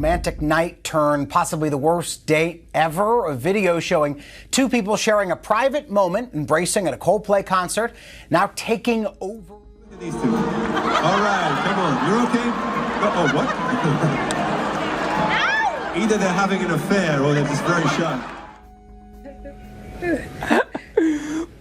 romantic night turned possibly the worst date ever. A video showing two people sharing a private moment, embracing at a Coldplay concert, now taking over. Look at these two. All right, come on. You're okay? Oh, what? Either they're having an affair or they're just very shy.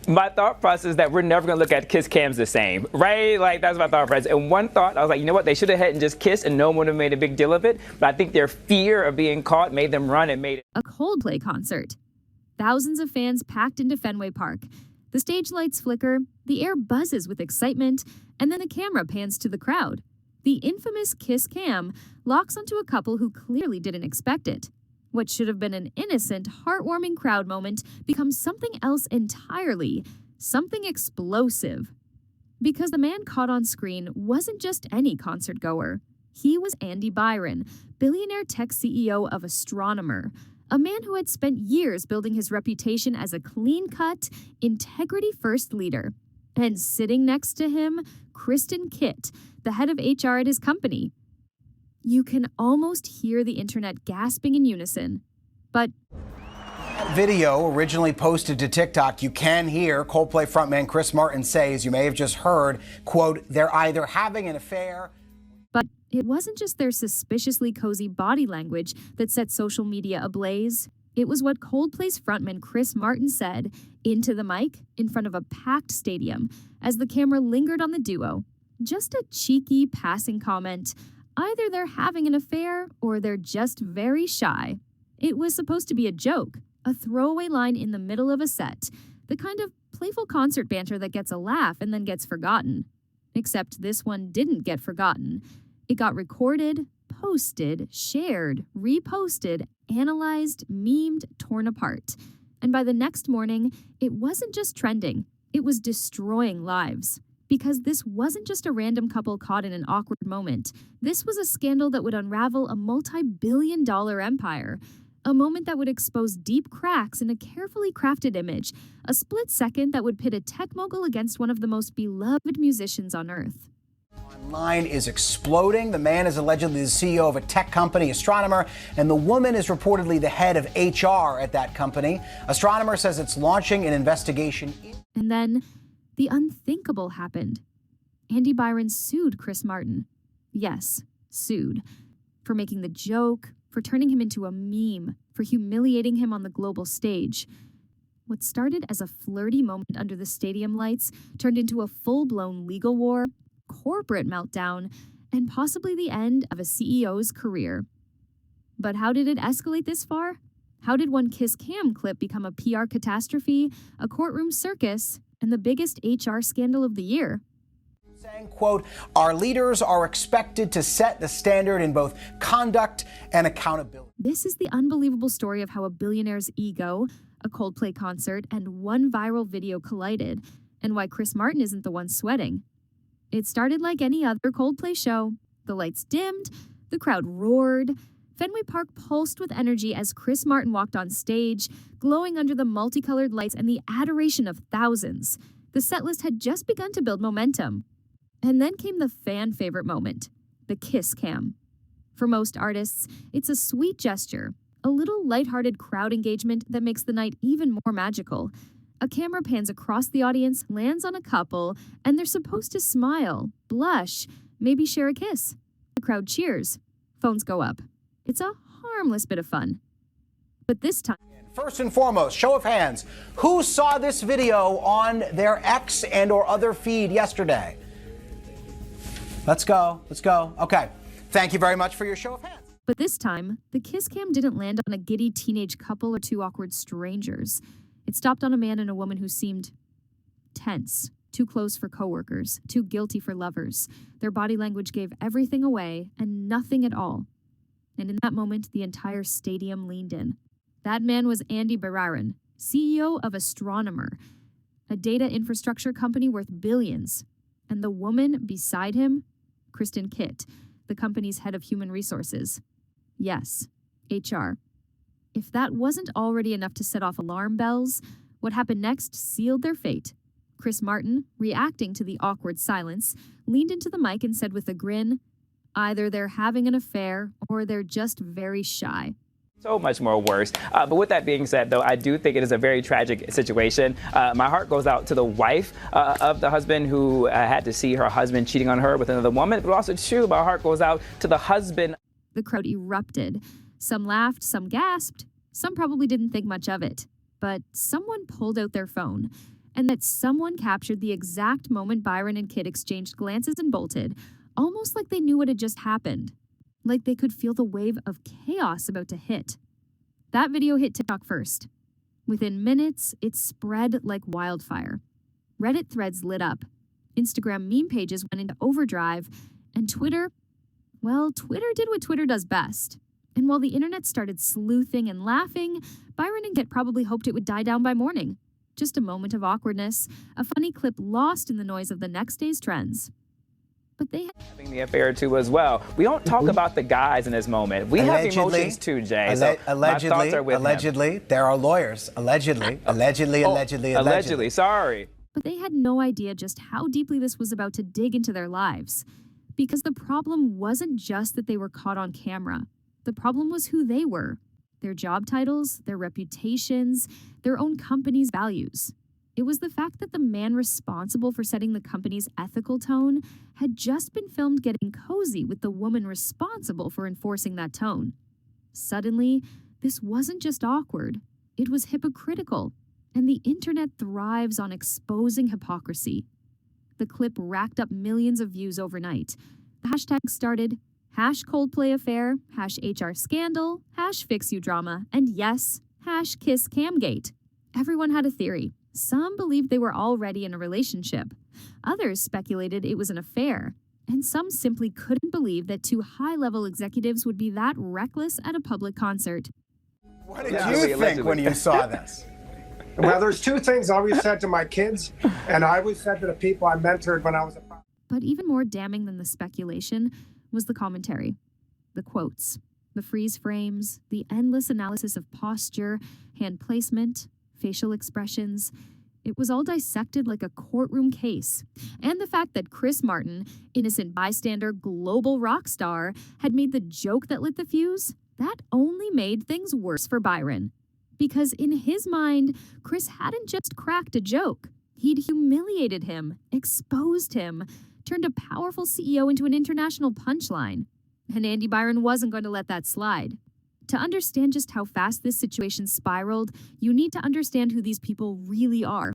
My thought process is that we're never going to look at kiss cams the same, right? Like, that's my thought process. And one thought, I was like, you know what? They should have had and just kissed and no one would have made a big deal of it. But I think their fear of being caught made them run and made it. A Coldplay concert. Thousands of fans packed into Fenway Park. The stage lights flicker, the air buzzes with excitement, and then the camera pans to the crowd. The infamous kiss cam locks onto a couple who clearly didn't expect it. What should have been an innocent, heartwarming crowd moment becomes something else entirely, something explosive. Because the man caught on screen wasn't just any concert goer. He was Andy Byron, billionaire tech CEO of Astronomer, a man who had spent years building his reputation as a clean-cut, integrity-first leader. And sitting next to him, Kristen Kit, the head of HR at his company. You can almost hear the internet gasping in unison. But that video, originally posted to TikTok, you can hear Coldplay frontman Chris Martin say, as you may have just heard, quote, they're either having an affair. But it wasn't just their suspiciously cozy body language that set social media ablaze. It was what Coldplay's frontman Chris Martin said into the mic in front of a packed stadium as the camera lingered on the duo. Just a cheeky passing comment. Either they're having an affair or they're just very shy. It was supposed to be a joke, a throwaway line in the middle of a set, the kind of playful concert banter that gets a laugh and then gets forgotten. Except this one didn't get forgotten. It got recorded, posted, shared, reposted, analyzed, memed, torn apart. And by the next morning, it wasn't just trending, it was destroying lives. Because this wasn't just a random couple caught in an awkward moment. This was a scandal that would unravel a multi-billion-dollar empire. A moment that would expose deep cracks in a carefully crafted image. A split second that would pit a tech mogul against one of the most beloved musicians on Earth. Online is exploding. The man is allegedly the CEO of a tech company, Astronomer, and the woman is reportedly the head of HR at that company. Astronomer says it's launching an investigation. And then the unthinkable happened. Andy Byron sued Chris Martin. Yes, sued. For making the joke, for turning him into a meme, for humiliating him on the global stage. What started as a flirty moment under the stadium lights turned into a full-blown legal war, corporate meltdown, and possibly the end of a CEO's career. But how did it escalate this far? How did one kiss cam clip become a PR catastrophe, a courtroom circus, and the biggest HR scandal of the year? Saying, quote, our leaders are expected to set the standard in both conduct and accountability. This is the unbelievable story of how a billionaire's ego, a Coldplay concert, and one viral video collided, and why Chris Martin isn't the one sweating. It started like any other Coldplay show. The lights dimmed, the crowd roared, Fenway Park pulsed with energy as Chris Martin walked on stage, glowing under the multicolored lights and the adoration of thousands. The setlist had just begun to build momentum. And then came the fan favorite moment, the kiss cam. For most artists, it's a sweet gesture, a little lighthearted crowd engagement that makes the night even more magical. A camera pans across the audience, lands on a couple, and they're supposed to smile, blush, maybe share a kiss. The crowd cheers. Phones go up. It's a harmless bit of fun. But this time, first and foremost, show of hands. Who saw this video on their X and or other feed yesterday? Let's go. Okay. Thank you very much for your show of hands. But this time, the kiss cam didn't land on a giddy teenage couple or two awkward strangers. It stopped on a man and a woman who seemed tense, too close for coworkers, too guilty for lovers. Their body language gave everything away and nothing at all. And in that moment, the entire stadium leaned in. That man was Andy Byron, CEO of Astronomer, a data infrastructure company worth billions. And the woman beside him, Kristen Kit, the company's head of human resources. Yes, HR. If that wasn't already enough to set off alarm bells, what happened next sealed their fate. Chris Martin, reacting to the awkward silence, leaned into the mic and said with a grin, Either they're having an affair or they're just very shy. So much more worse. But with that being said, though, I do think it is a very tragic situation. My heart goes out to the wife of the husband who had to see her husband cheating on her with another woman, but also, too, my heart goes out to the husband. The crowd erupted. Some laughed, some gasped, some probably didn't think much of it. But someone pulled out their phone, and that someone captured the exact moment Byron and Kit exchanged glances and bolted, almost like they knew what had just happened. Like they could feel the wave of chaos about to hit. That video hit TikTok first. Within minutes, it spread like wildfire. Reddit threads lit up. Instagram meme pages went into overdrive. And Twitter, well, Twitter did what Twitter does best. And while the internet started sleuthing and laughing, Byron and Kit probably hoped it would die down by morning. Just a moment of awkwardness, a funny clip lost in the noise of the next day's trends. But they had having the affair too as well. We don't talk about the guys in this moment. We have emotions too, Jay. So my thoughts are with him. There are lawyers. Allegedly. Sorry. But they had no idea just how deeply this was about to dig into their lives. Because the problem wasn't just that they were caught on camera. The problem was who they were. Their job titles, their reputations, their own company's values. It was the fact that the man responsible for setting the company's ethical tone had just been filmed getting cozy with the woman responsible for enforcing that tone. Suddenly, this wasn't just awkward, it was hypocritical, and the internet thrives on exposing hypocrisy. The clip racked up millions of views overnight. The hashtag started #Coldplay affair, #HR scandal, #FixYouDrama, and yes, #KissCamgate. Everyone had a theory. Some believed they were already in a relationship. Others speculated it was an affair. And some simply couldn't believe that two high-level executives would be that reckless at a public concert. What did you think when you saw this? Well, there's two things I always said to my kids, and I always said to the people I mentored when I was a... But even more damning than the speculation was the commentary. The quotes, the freeze frames, the endless analysis of posture, hand placement, facial expressions. It was all dissected like a courtroom case. And the fact that Chris Martin, innocent bystander, global rock star, had made the joke that lit the fuse, that only made things worse for Byron. Because in his mind, Chris hadn't just cracked a joke. He'd humiliated him, exposed him, turned a powerful CEO into an international punchline. And Andy Byron wasn't going to let that slide. To understand just how fast this situation spiraled, you need to understand who these people really are.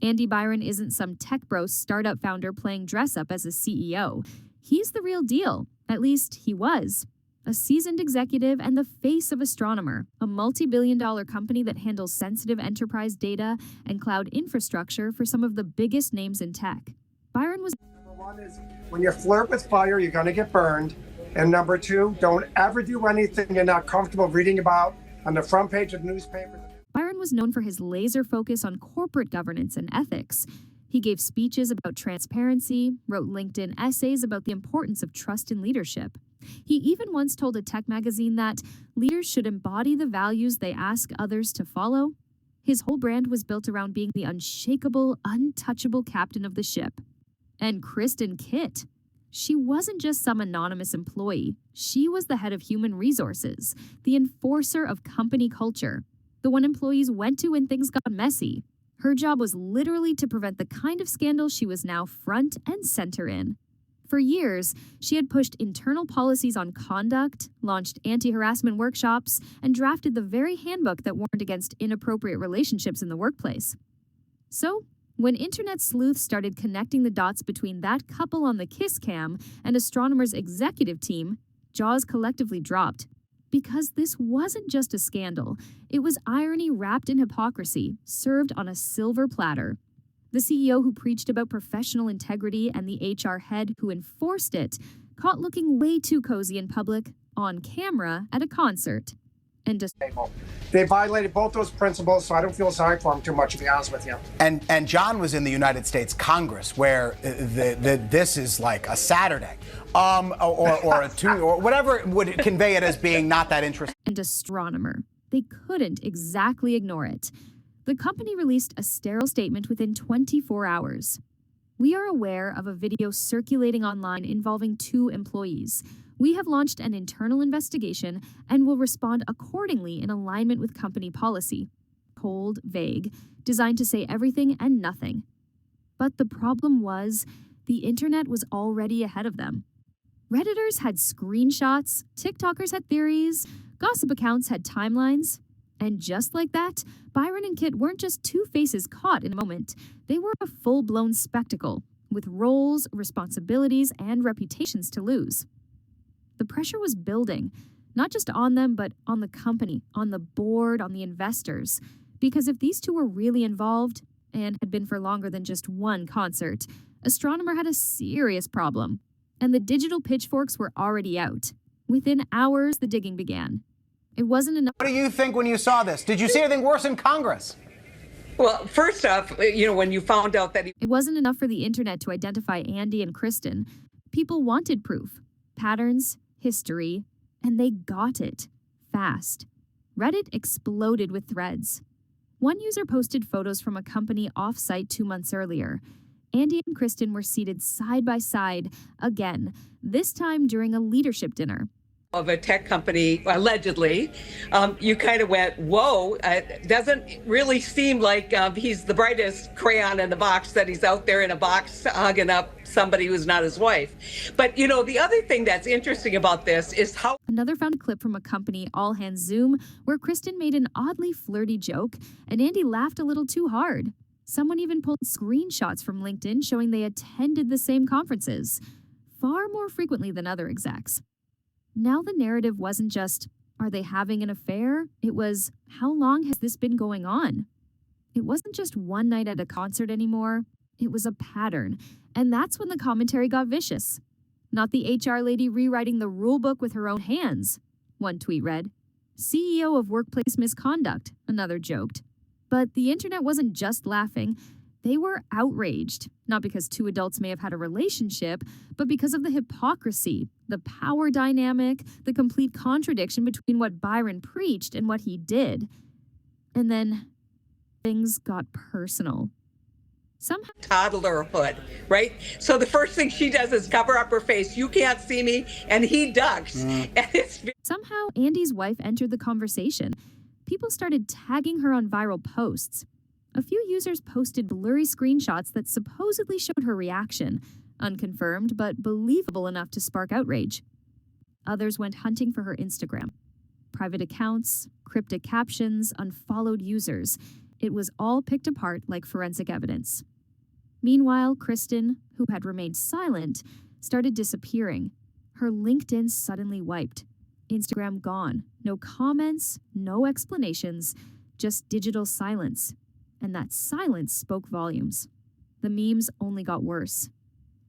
Andy Byron isn't some tech bro startup founder playing dress up as a CEO. He's the real deal. At least he was. A seasoned executive and the face of Astronomer, a multi-billion-dollar company that handles sensitive enterprise data and cloud infrastructure for some of the biggest names in tech. Byron was... Number one is, when you flirt with fire, you're going to get burned. And number two, don't ever do anything you're not comfortable reading about on the front page of the newspaper. Byron was known for his laser focus on corporate governance and ethics. He gave speeches about transparency, wrote LinkedIn essays about the importance of trust in leadership. He even once told a tech magazine that leaders should embody the values they ask others to follow. His whole brand was built around being the unshakable, untouchable captain of the ship. And Kristen Kit. She wasn't just some anonymous employee. She was the head of human resources, the enforcer of company culture, the one employees went to when things got messy. Her job was literally to prevent the kind of scandal she was now front and center in. For years, she had pushed internal policies on conduct, launched anti-harassment workshops, and drafted the very handbook that warned against inappropriate relationships in the workplace. So, when internet sleuths started connecting the dots between that couple on the Kiss Cam and Astronomer's executive team, jaws collectively dropped. Because this wasn't just a scandal, it was irony wrapped in hypocrisy, served on a silver platter. The CEO who preached about professional integrity and the HR head who enforced it, caught looking way too cozy in public, on camera, at a concert. And just... They violated both those principles, so I don't feel sorry for them too much, to be honest with you. And John was in the United States Congress, where this is like a Saturday, or a Tuesday, or whatever would convey it as being not that interesting. And Astronomer. They couldn't exactly ignore it. The company released a sterile statement within 24 hours. We are aware of a video circulating online involving 2 employees. We have launched an internal investigation and will respond accordingly in alignment with company policy. Cold, vague, designed to say everything and nothing. But the problem was, the internet was already ahead of them. Redditors had screenshots, TikTokers had theories, gossip accounts had timelines. And just like that, Byron and Kit weren't just 2 faces caught in a moment. They were a full-blown spectacle, with roles, responsibilities, and reputations to lose. The pressure was building, not just on them, but on the company, on the board, on the investors. Because if these 2 were really involved, and had been for longer than just one concert, Astronomer had a serious problem. And the digital pitchforks were already out. Within hours, the digging began. It wasn't enough. What do you think when you saw this? Did you see anything worse in Congress? Well, first off, when you found out that It wasn't enough for the internet to identify Andy and Kristen. People wanted proof, patterns, history, and they got it fast. Reddit exploded with threads. One user posted photos from a company off-site 2 months earlier. Andy and Kristen were seated side by side again, this time during a leadership dinner. of a tech company, allegedly, you kind of went, whoa, doesn't really seem like he's the brightest crayon in the box, that he's out there in a box hugging up somebody who's not his wife. But, the other thing that's interesting about this is how... Another found a clip from a company all-hands Zoom where Kristen made an oddly flirty joke and Andy laughed a little too hard. Someone even pulled screenshots from LinkedIn showing they attended the same conferences, far more frequently than other execs. Now the narrative wasn't just, are they having an affair? It was, how long has this been going on? It wasn't just one night at a concert anymore. It was a pattern. And that's when the commentary got vicious. Not the HR lady rewriting the rule book with her own hands, one tweet read. CEO of workplace misconduct, another joked. But the internet wasn't just laughing. They were outraged, not because 2 adults may have had a relationship, but because of the hypocrisy, the power dynamic, the complete contradiction between what Byron preached and what he did. And then things got personal. Somehow, toddlerhood, right? So the first thing she does is cover up her face. You can't see me, and he ducks. And somehow, Andy's wife entered the conversation. People started tagging her on viral posts. A few users posted blurry screenshots that supposedly showed her reaction, unconfirmed but believable enough to spark outrage. Others went hunting for her Instagram. Private accounts, cryptic captions, unfollowed users. It was all picked apart like forensic evidence. Meanwhile, Kristen, who had remained silent, started disappearing. Her LinkedIn suddenly wiped. Instagram gone. No comments, no explanations, just digital silence. And that silence spoke volumes. The memes only got worse.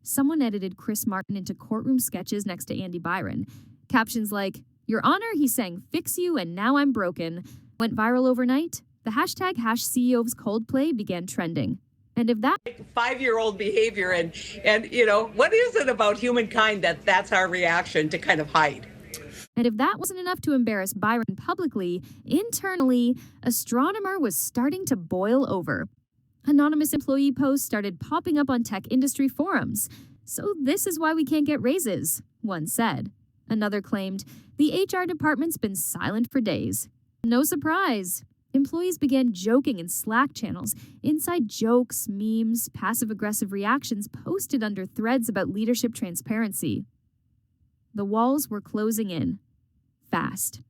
Someone edited Chris Martin into courtroom sketches next to Andy Byron. Captions like, "Your Honor, he sang 'Fix You' and now I'm broken," went viral overnight. The hashtag #CEO of Coldplay began trending. And if that 5-year-old behavior and what is it about humankind that's our reaction to kind of hide? And if that wasn't enough to embarrass Byron publicly, internally, Astronomer was starting to boil over. Anonymous employee posts started popping up on tech industry forums. "So this is why we can't get raises," one said. Another claimed, "The HR department's been silent for days." No surprise. Employees began joking in Slack channels, inside jokes, memes, passive-aggressive reactions posted under threads about leadership transparency. The walls were closing in. Fast.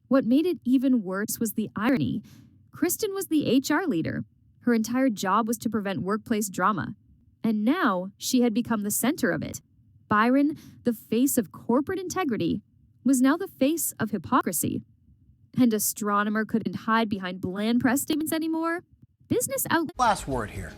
What made it even worse was the irony. Kristen was the HR leader. Her entire job was to prevent workplace drama. And now she had become the center of it. Byron, the face of corporate integrity, was now the face of hypocrisy. And Astronomer couldn't hide behind bland press statements anymore. Business outlets. Last word here.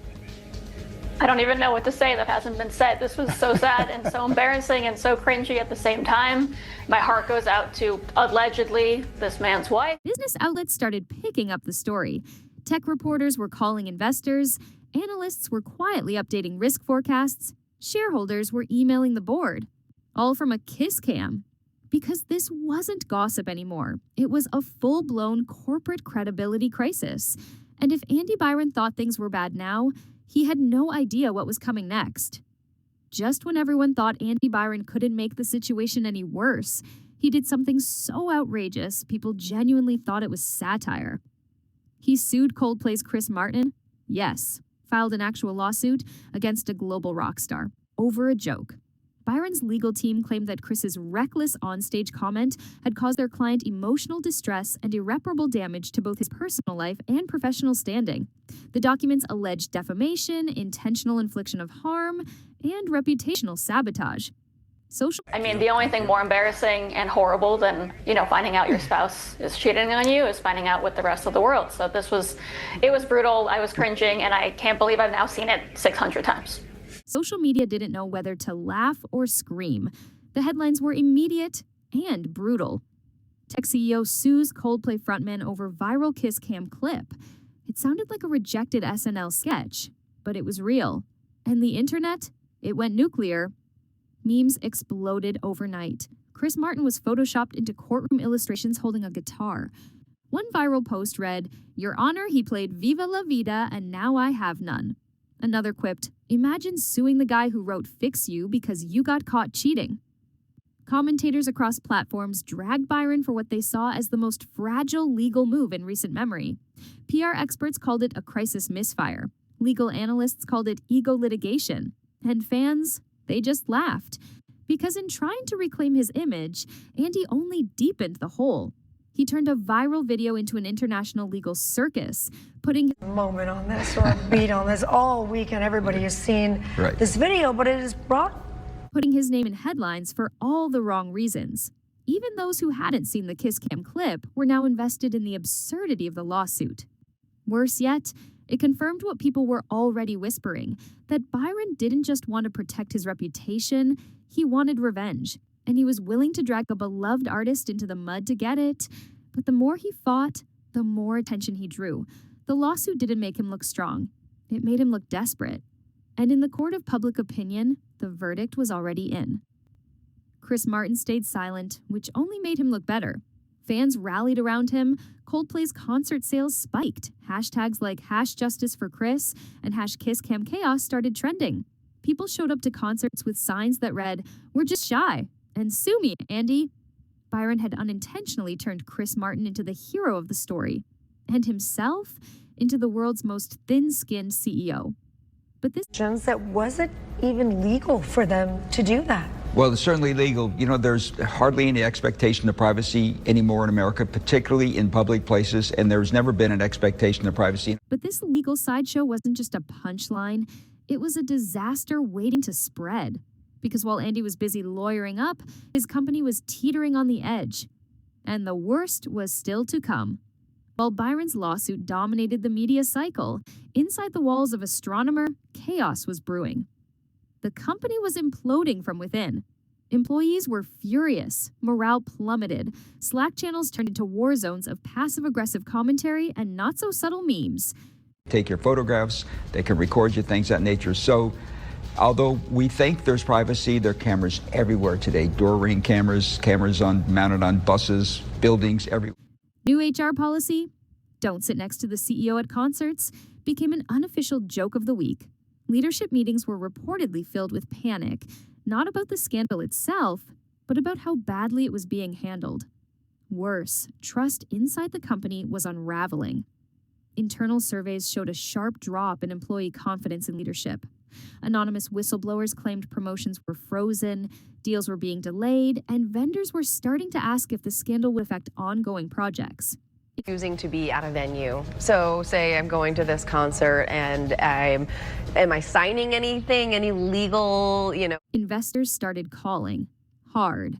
I don't even know what to say that hasn't been said. This was so sad and so embarrassing and so cringy at the same time. My heart goes out to, allegedly, this man's wife. Business outlets started picking up the story. Tech reporters were calling investors. Analysts were quietly updating risk forecasts. Shareholders were emailing the board. All from a kiss cam. Because this wasn't gossip anymore. It was a full-blown corporate credibility crisis. And if Andy Byron thought things were bad now, He had no idea what was coming next. Just when everyone thought Andy Byron couldn't make the situation any worse, he did something so outrageous people genuinely thought it was satire. He sued Coldplay's Chris Martin, yes, filed an actual lawsuit against a global rock star over a joke. Byron's legal team claimed that Chris's reckless onstage comment had caused their client emotional distress and irreparable damage to both his personal life and professional standing. The documents alleged defamation, intentional infliction of harm, and reputational sabotage. The only thing more embarrassing and horrible than, finding out your spouse is cheating on you is finding out with the rest of the world. So it was brutal. I was cringing, and I can't believe I've now seen it 600 times. Social media didn't know whether to laugh or scream. The headlines were immediate and brutal. Tech CEO sues Coldplay frontman over viral kiss cam clip. It sounded like a rejected SNL sketch, but it was real. And the internet, it went nuclear. Memes exploded overnight. Chris Martin was photoshopped into courtroom illustrations holding a guitar. One viral post read, "Your Honor, he played Viva La Vida and now I have none." Another quipped, "Imagine suing the guy who wrote Fix You because you got caught cheating." Commentators across platforms dragged Byron for what they saw as the most fragile legal move in recent memory. PR experts called it a crisis misfire. Legal analysts called it ego litigation. And fans, they just laughed. Because in trying to reclaim his image, Andy only deepened the hole. He turned a viral video into an international legal circus, putting moment on this or a beat on this all weekend. Everybody has seen this video, but it is putting his name in headlines for all the wrong reasons. Even those who hadn't seen the kiss cam clip were now invested in the absurdity of the lawsuit. Worse yet, it confirmed what people were already whispering, that Byron didn't just want to protect his reputation, he wanted revenge. And he was willing to drag a beloved artist into the mud to get it. But the more he fought, the more attention he drew. The lawsuit didn't make him look strong. It made him look desperate. And in the court of public opinion, the verdict was already in. Chris Martin stayed silent, which only made him look better. Fans rallied around him. Coldplay's concert sales spiked. Hashtags like #JusticeForChris and #KissCamChaos started trending. People showed up to concerts with signs that read, "We're just shy," and "Sue me, Andy." Byron had unintentionally turned Chris Martin into the hero of the story, and himself into the world's most thin-skinned CEO. But this that wasn't even legal for them to do that. Well, it's certainly legal. There's hardly any expectation of privacy anymore in America, particularly in public places, and there's never been an expectation of privacy. But this legal sideshow wasn't just a punchline. It was a disaster waiting to spread. Because while Andy was busy lawyering up, his company was teetering on the edge. And the worst was still to come. While Byron's lawsuit dominated the media cycle, inside the walls of Astronomer, chaos was brewing. The company was imploding from within. Employees were furious, morale plummeted, Slack channels turned into war zones of passive-aggressive commentary and not-so-subtle memes. Take your photographs, they can record you, things of that nature. So, although we think there's privacy, there are cameras everywhere today. Door ring cameras, mounted on buses, buildings, everywhere. New HR policy, don't sit next to the CEO at concerts, became an unofficial joke of the week. Leadership meetings were reportedly filled with panic, not about the scandal itself, but about how badly it was being handled. Worse, trust inside the company was unraveling. Internal surveys showed a sharp drop in employee confidence in leadership. Anonymous whistleblowers claimed promotions were frozen, deals were being delayed, and vendors were starting to ask if the scandal would affect ongoing projects. Choosing to be at a venue. So say I'm going to this concert and am I signing anything, any legal, Investors started calling. Hard.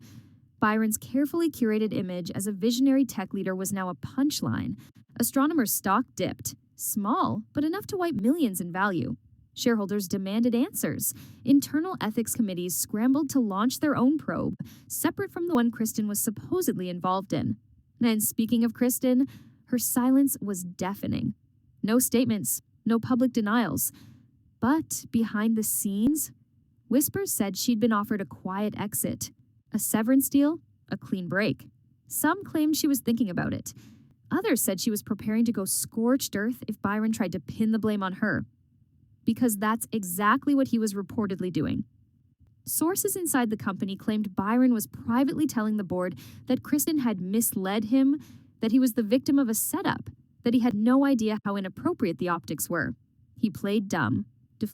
Byron's carefully curated image as a visionary tech leader was now a punchline. Astronomer's stock dipped. Small, but enough to wipe millions in value. Shareholders demanded answers. Internal ethics committees scrambled to launch their own probe, separate from the one Kristen was supposedly involved in. And speaking of Kristen, her silence was deafening. No statements, no public denials. But behind the scenes, whispers said she'd been offered a quiet exit, a severance deal, a clean break. Some claimed she was thinking about it. Others said she was preparing to go scorched earth if Byron tried to pin the blame on her. because that's exactly what he was reportedly doing. Sources inside the company claimed Byron was privately telling the board that Kristen had misled him, that he was the victim of a setup, that he had no idea how inappropriate the optics were. He played dumb.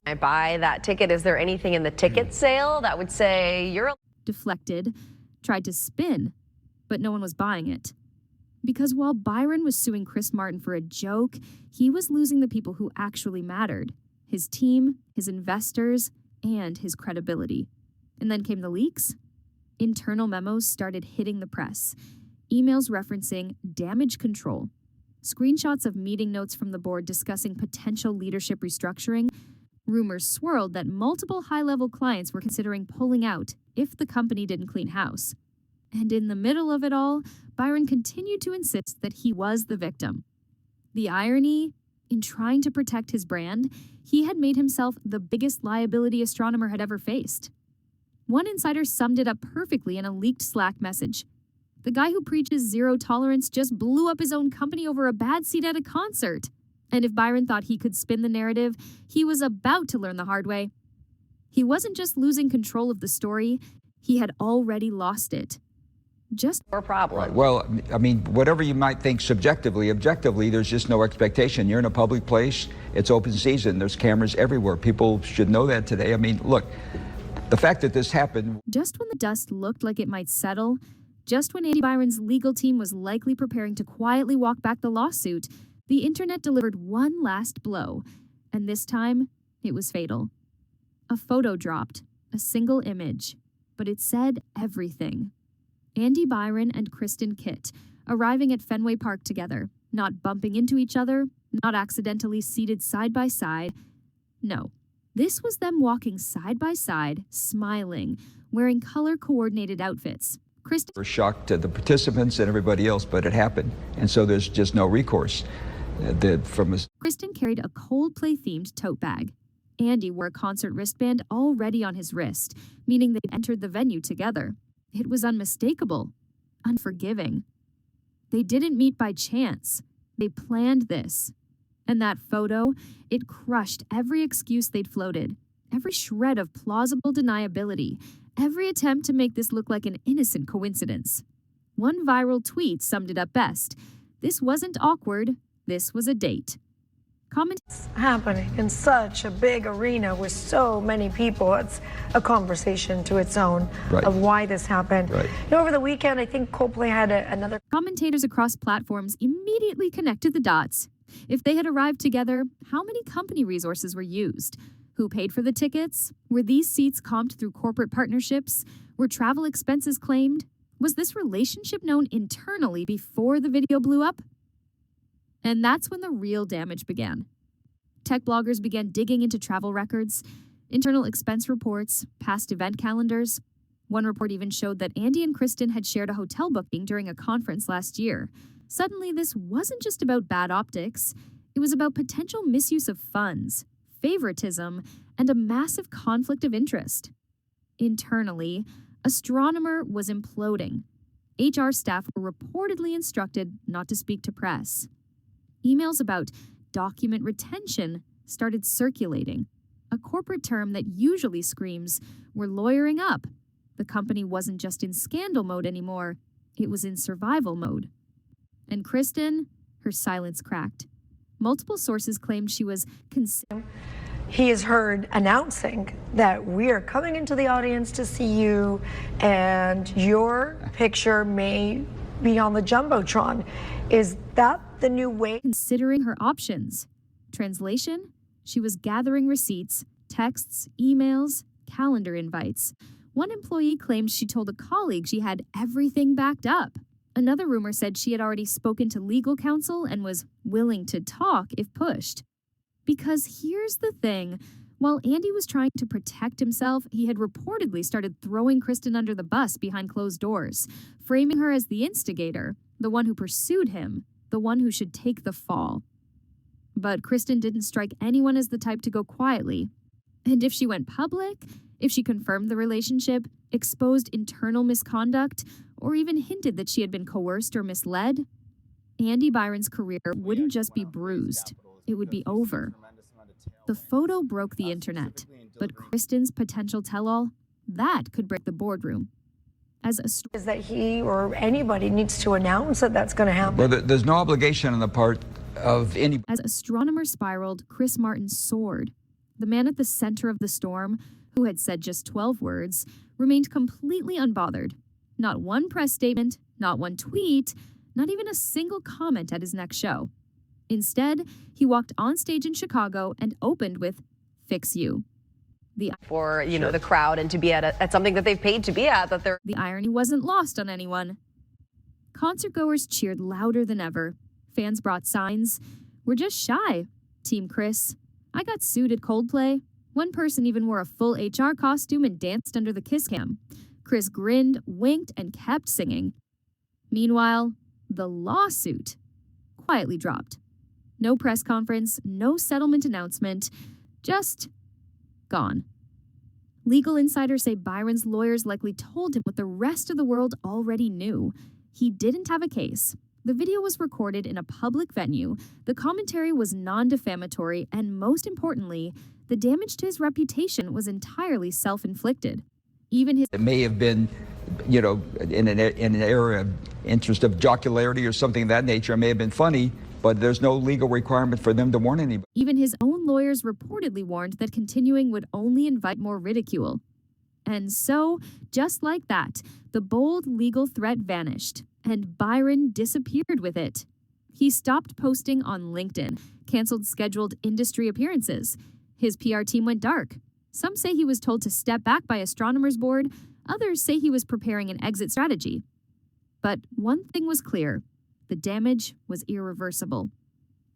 I buy that ticket. Is there anything in the ticket sale that would say you're deflected, tried to spin, but no one was buying it. Because while Byron was suing Chris Martin for a joke, he was losing the people who actually mattered: his team, his investors, and his credibility. And then came the leaks. Internal memos started hitting the press. Emails referencing damage control, screenshots of meeting notes from the board discussing potential leadership restructuring. Rumors swirled that multiple high-level clients were considering pulling out if the company didn't clean house. And in the middle of it all, Byron continued to insist that he was the victim. The irony, in trying to protect his brand, he had made himself the biggest liability Astronomer had ever faced. One insider summed it up perfectly in a leaked Slack message. The guy who preaches zero tolerance just blew up his own company over a bad seat at a concert. And if Byron thought he could spin the narrative, he was about to learn the hard way. He wasn't just losing control of the story, he had already lost it. Just your problem? Right. Well, I mean, whatever you might think subjectively, objectively, there's just no expectation. You're in a public place, it's open season, there's cameras everywhere. People should know that today. I mean, look, the fact that this happened... Just when the dust looked like it might settle, just when Andy Byron's legal team was likely preparing to quietly walk back the lawsuit, the internet delivered one last blow, and this time, it was fatal. A photo dropped, a single image, but it said everything. Andy Byron and Kristen Kit, arriving at Fenway Park together, not bumping into each other, not accidentally seated side by side. No, this was them walking side by side, smiling, wearing color-coordinated outfits. Kristen were shocked to the participants and everybody else, but it happened, and so there's just no recourse. Kristen carried a Coldplay-themed tote bag. Andy wore a concert wristband already on his wrist, meaning they'd entered the venue together. It was unmistakable, unforgiving. They didn't meet by chance. They planned this. And that photo, it crushed every excuse they'd floated, every shred of plausible deniability, every attempt to make this look like an innocent coincidence. One viral tweet summed it up best. This wasn't awkward. This was a date. It's happening in such a big arena with so many people. It's a conversation to its own of why this happened. Right. You know, over the weekend, I think Coldplay had another... Commentators across platforms immediately connected the dots. If they had arrived together, how many company resources were used? Who paid for the tickets? Were these seats comped through corporate partnerships? Were travel expenses claimed? Was this relationship known internally before the video blew up? And that's when the real damage began. Tech bloggers began digging into travel records, internal expense reports, past event calendars. One report even showed that Andy and Kristen had shared a hotel booking during a conference last year. Suddenly, this wasn't just about bad optics. It was about potential misuse of funds, favoritism, and a massive conflict of interest. Internally, Astronomer was imploding. HR staff were reportedly instructed not to speak to press. Emails about document retention started circulating, a corporate term that usually screams, "We're lawyering up." The company wasn't just in scandal mode anymore, it was in survival mode. And Kristen, her silence cracked. Multiple sources claimed she was He is heard announcing that we are coming into the audience to see you, and your picture may be on the Jumbotron. Is that the new way? Considering her options. Translation? She was gathering receipts, texts, emails, calendar invites. One employee claimed she told a colleague she had everything backed up. Another rumor said she had already spoken to legal counsel and was willing to talk if pushed. Because here's the thing, while Andy was trying to protect himself, he had reportedly started throwing Kristen under the bus behind closed doors, framing her as the instigator, the one who pursued him, the one who should take the fall. But Kristen didn't strike anyone as the type to go quietly. And if she went public, if she confirmed the relationship, exposed internal misconduct, or even hinted that she had been coerced or misled, Andy Byron's career wouldn't just be bruised, it would be over. The photo broke the internet, but Kristen's potential tell-all, that could break the boardroom. Is that he or anybody needs to announce that that's going to happen? Well, there's no obligation on the part of any. As Astronomer spiraled, Chris Martin soared. The man at the center of the storm, who had said just 12 words, remained completely unbothered. Not one press statement, not one tweet, not even a single comment at his next show. Instead, he walked on stage in Chicago and opened with, "Fix you." For, the crowd and to be at something that they've paid to be at, that they're... The irony wasn't lost on anyone. Concertgoers cheered louder than ever. Fans brought signs. "We're just shy, Team Chris. I got sued at Coldplay." One person even wore a full HR costume and danced under the kiss cam. Chris grinned, winked, and kept singing. Meanwhile, the lawsuit quietly dropped. No press conference, no settlement announcement, just gone. Legal insiders say Byron's lawyers likely told him what the rest of the world already knew. He didn't have a case. The video was recorded in a public venue. The commentary was non-defamatory, and most importantly, the damage to his reputation was entirely self-inflicted. Even his... It may have been, in an area of interest of jocularity or something of that nature. It may have been funny, but there's no legal requirement for them to warn anybody. Even his own lawyers reportedly warned that continuing would only invite more ridicule. And so, just like that, the bold legal threat vanished, and Byron disappeared with it. He stopped posting on LinkedIn, canceled scheduled industry appearances. His PR team went dark. Some say he was told to step back by Astronomer's board. Others say he was preparing an exit strategy. But one thing was clear. The damage was irreversible.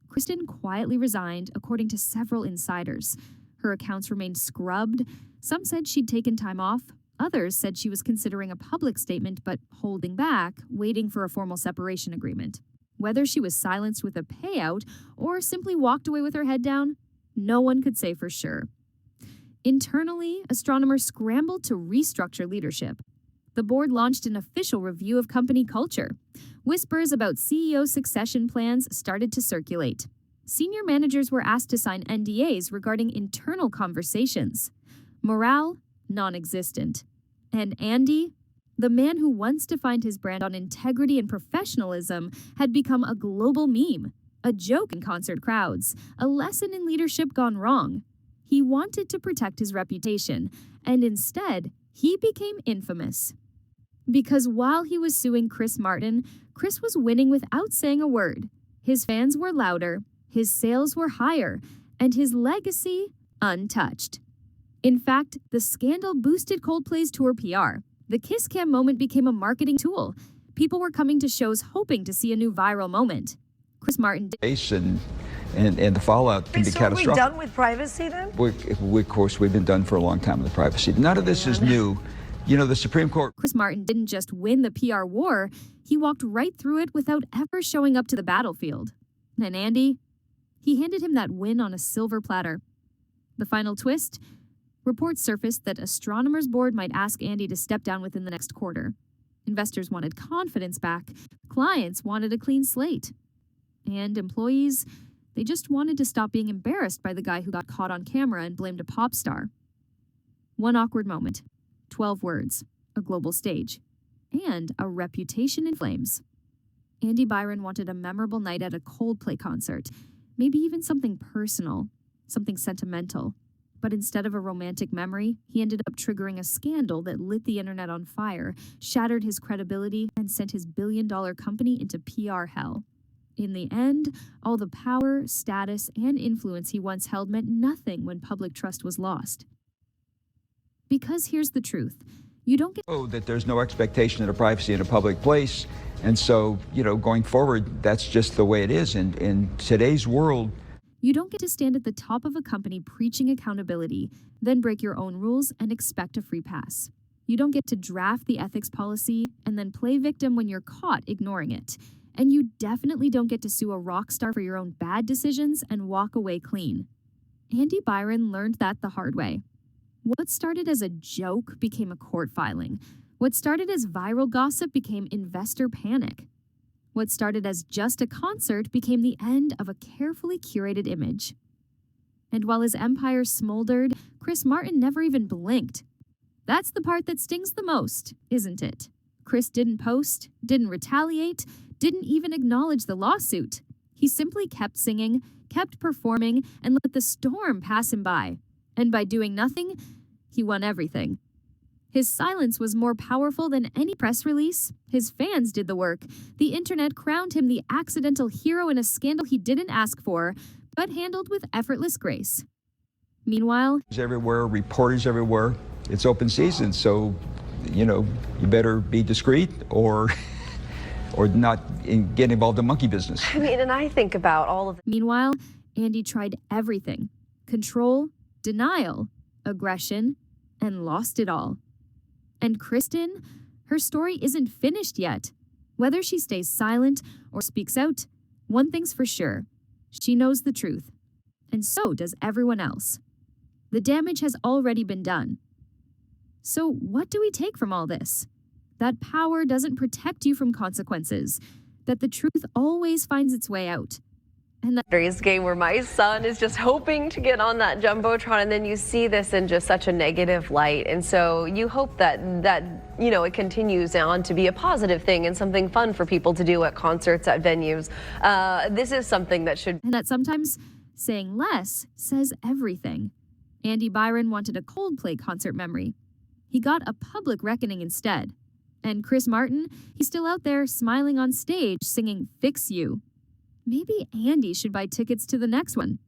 Kristen quietly resigned, according to several insiders. Her accounts remained scrubbed. Some said she'd taken time off. Others said she was considering a public statement but holding back, waiting for a formal separation agreement. Whether she was silenced with a payout or simply walked away with her head down, no one could say for sure. Internally, Astronomer scrambled to restructure leadership. The board launched an official review of company culture. Whispers about CEO succession plans started to circulate. Senior managers were asked to sign NDAs regarding internal conversations. Morale, non-existent. And Andy, the man who once defined his brand on integrity and professionalism, had become a global meme, a joke in concert crowds, a lesson in leadership gone wrong. He wanted to protect his reputation, and instead, he became infamous. Because while he was suing Chris Martin, Chris was winning without saying a word. His fans were louder, his sales were higher, and his legacy untouched. In fact, the scandal boosted Coldplay's tour PR. The kiss cam moment became a marketing tool. People were coming to shows hoping to see a new viral moment. Chris Martin and the fallout can be catastrophic. So are we done with privacy then? Of course, we've been done for a long time with privacy. None of this is new. The Supreme Court... Chris Martin didn't just win the PR war, he walked right through it without ever showing up to the battlefield. And Andy, he handed him that win on a silver platter. The final twist? Reports surfaced that Astronomer's board might ask Andy to step down within the next quarter. Investors wanted confidence back. Clients wanted a clean slate. And employees, they just wanted to stop being embarrassed by the guy who got caught on camera and blamed a pop star. One awkward moment. 12 words, a global stage, and a reputation in flames. Andy Byron wanted a memorable night at a Coldplay concert, maybe even something personal, something sentimental. But instead of a romantic memory, he ended up triggering a scandal that lit the internet on fire, shattered his credibility, and sent his billion-dollar company into PR hell. In the end, all the power, status, and influence he once held meant nothing when public trust was lost. Because here's the truth. You don't get... that there's no expectation of privacy in a public place. And so, going forward, that's just the way it is. In today's world... You don't get to stand at the top of a company preaching accountability, then break your own rules and expect a free pass. You don't get to draft the ethics policy and then play victim when you're caught ignoring it. And you definitely don't get to sue a rock star for your own bad decisions and walk away clean. Andy Byron learned that the hard way. What started as a joke became a court filing. What started as viral gossip became investor panic. What started as just a concert became the end of a carefully curated image. And while his empire smoldered, Chris Martin never even blinked. That's the part that stings the most, isn't it? Chris didn't post, didn't retaliate, didn't even acknowledge the lawsuit. He simply kept singing, kept performing, and let the storm pass him by. And by doing nothing, he won everything. His silence was more powerful than any press release. His fans did the work. The internet crowned him the accidental hero in a scandal he didn't ask for, but handled with effortless grace. Meanwhile, everywhere, reporters everywhere. It's open season, so, you better be discreet or not get involved in monkey business. I mean, and I think about all of the Meanwhile, Andy tried everything. Control, denial, aggression, and lost it all. And Kristen, her story isn't finished yet. Whether she stays silent or speaks out, one thing's for sure. She knows the truth. And so does everyone else. The damage has already been done. So what do we take from all this? That power doesn't protect you from consequences. That the truth always finds its way out. And Padres game where my son is just hoping to get on that Jumbotron, and then you see this in just such a negative light. And so you hope that it continues on to be a positive thing and something fun for people to do at concerts, at venues. This is something that should... And that sometimes saying less says everything. Andy Byron wanted a Coldplay concert memory. He got a public reckoning instead. And Chris Martin, he's still out there smiling on stage singing Fix You. Maybe Andy should buy tickets to the next one.